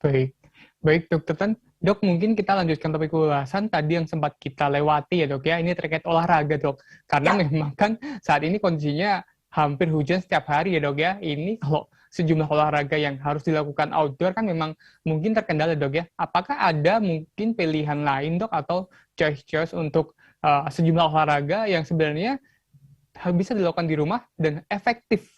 Baik, baik Dokter Tan. Dok, mungkin kita lanjutkan topik ulasan tadi yang sempat kita lewati ya dok ya, ini terkait olahraga dok. Karena Ya, memang kan saat ini kondisinya hampir hujan setiap hari ya dok ya. Ini kalau sejumlah olahraga yang harus dilakukan outdoor kan memang mungkin terkendala dok ya. Apakah ada mungkin pilihan lain dok atau choice-choice untuk sejumlah olahraga yang sebenarnya bisa dilakukan di rumah dan efektif?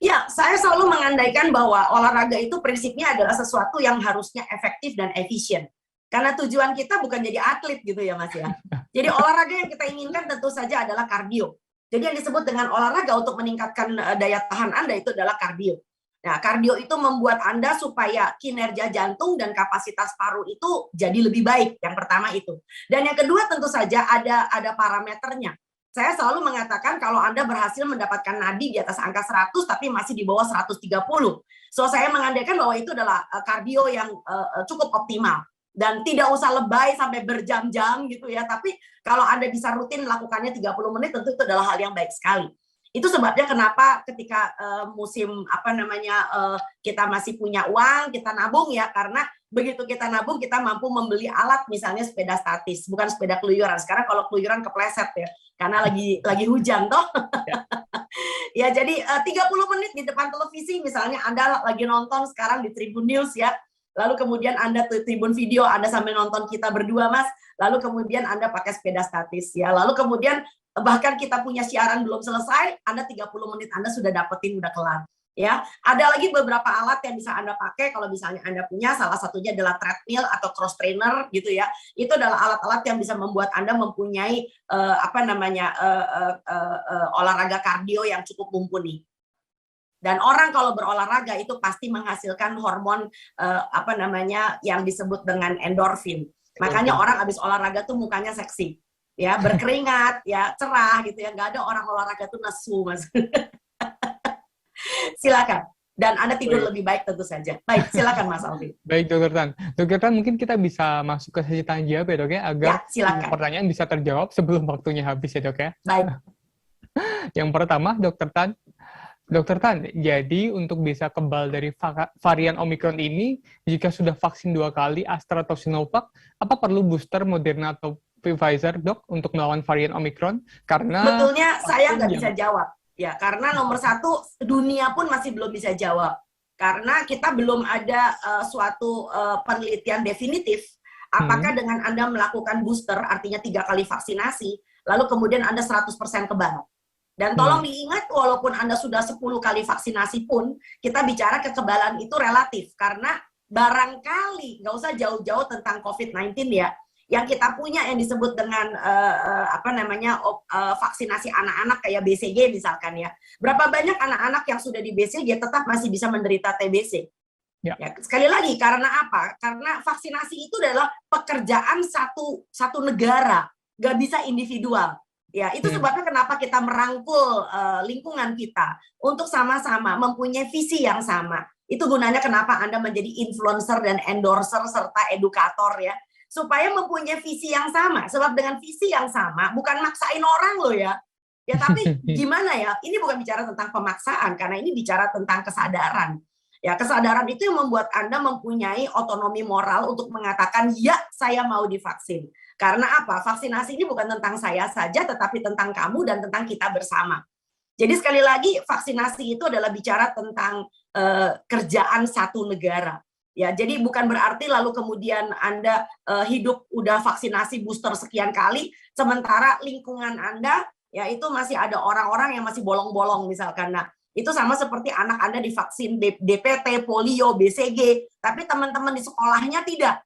ya, saya selalu mengandaikan bahwa olahraga itu prinsipnya adalah sesuatu yang harusnya efektif dan efisien. Karena tujuan kita bukan jadi atlet gitu ya Mas ya. Jadi olahraga yang kita inginkan tentu saja adalah kardio. Jadi yang disebut dengan olahraga untuk meningkatkan daya tahan Anda itu adalah kardio. Nah, kardio itu membuat Anda supaya kinerja jantung dan kapasitas paru itu jadi lebih baik. Yang pertama itu. Dan yang kedua tentu saja ada parameternya. Saya selalu mengatakan kalau Anda berhasil mendapatkan nadi di atas angka 100 tapi masih di bawah 130. So saya mengandaikan bahwa itu adalah kardio yang cukup optimal dan tidak usah lebay sampai berjam-jam gitu ya. Tapi kalau Anda bisa rutin melakukannya 30 menit tentu itu adalah hal yang baik sekali. Itu sebabnya kenapa ketika musim kita masih punya uang, kita nabung ya, karena begitu kita nabung kita mampu membeli alat misalnya sepeda statis, bukan sepeda keluyuran. Sekarang kalau keluyuran kepleset ya, karena lagi hujan toh. Ya jadi 30 menit di depan televisi misalnya Anda lagi nonton sekarang di Tribun News ya. Lalu kemudian Anda Tribun Video, Anda sambil nonton kita berdua Mas. Lalu kemudian Anda pakai sepeda statis ya. Lalu kemudian bahkan kita punya siaran belum selesai, Anda 30 menit Anda sudah dapetin, udah kelar. Ya, ada lagi beberapa alat yang bisa Anda pakai kalau misalnya Anda punya, salah satunya adalah treadmill atau cross trainer gitu ya. Itu adalah alat-alat yang bisa membuat Anda mempunyai olahraga kardio yang cukup mumpuni. Dan orang kalau berolahraga itu pasti menghasilkan hormon yang disebut dengan endorfin. Makanya orang habis olahraga tuh mukanya seksi. Ya, berkeringat, ya, cerah gitu ya. Nggak ada orang olahraga tuh nesu, Mas. Silakan. Dan Anda tidur lebih baik tentu saja. Baik, silakan Mas Alvin. Baik, Dokter Tan. Dokter Tan, mungkin kita bisa masuk ke sesi tanya jawab ya, Dok ya, agar pertanyaan bisa terjawab sebelum waktunya habis ya, Dok ya. Baik. Yang pertama, Dokter Tan, jadi untuk bisa kebal dari varian Omicron ini, jika sudah vaksin 2 kali Astra atau Sinovac, apa perlu booster Moderna atau Pfizer, Dok, untuk melawan varian Omicron? Karena betulnya saya nggak bisa jawab. Ya, karena nomor satu, dunia pun masih belum bisa jawab. Karena kita belum ada suatu penelitian definitif. Apakah dengan Anda melakukan booster, artinya 3 kali vaksinasi, lalu kemudian Anda 100% kebal. Dan tolong diingat, walaupun Anda sudah 10 kali vaksinasi pun, kita bicara kekebalan itu relatif. Karena barangkali, nggak usah jauh-jauh tentang COVID-19 ya, yang kita punya yang disebut dengan vaksinasi anak-anak kayak BCG misalkan ya. Berapa banyak anak-anak yang sudah di BCG tetap masih bisa menderita TBC? Ya, sekali lagi, karena apa? Karena vaksinasi itu adalah pekerjaan satu negara, nggak bisa individual. Ya, itu sebabnya kenapa kita merangkul lingkungan kita untuk sama-sama mempunyai visi yang sama. Itu gunanya kenapa Anda menjadi influencer dan endorser serta edukator ya. Supaya mempunyai visi yang sama. Sebab dengan visi yang sama, bukan maksain orang loh ya. Ya tapi gimana ya, ini bukan bicara tentang pemaksaan, karena ini bicara tentang kesadaran. Ya, kesadaran itu yang membuat Anda mempunyai otonomi moral untuk mengatakan, ya saya mau divaksin. Karena apa? Vaksinasi ini bukan tentang saya saja, tetapi tentang kamu dan tentang kita bersama. Jadi sekali lagi, vaksinasi itu adalah bicara tentang kerjaan satu negara. Ya, jadi bukan berarti lalu kemudian Anda hidup udah vaksinasi booster sekian kali, sementara lingkungan Anda ya itu masih ada orang-orang yang masih bolong-bolong misalkan. Nah, itu sama seperti anak Anda divaksin DPT, polio, BCG, tapi teman-teman di sekolahnya tidak.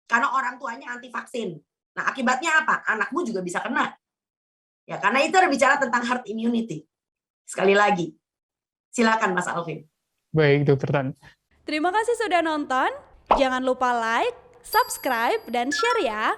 Karena orang tuanya anti vaksin. Nah, akibatnya apa? Anakmu juga bisa kena. Ya, karena itu berbicara tentang herd immunity. Sekali lagi, silakan Mas Alvin. Baik, Dokter Tan. Terima kasih sudah nonton. Jangan lupa like, subscribe, dan share ya.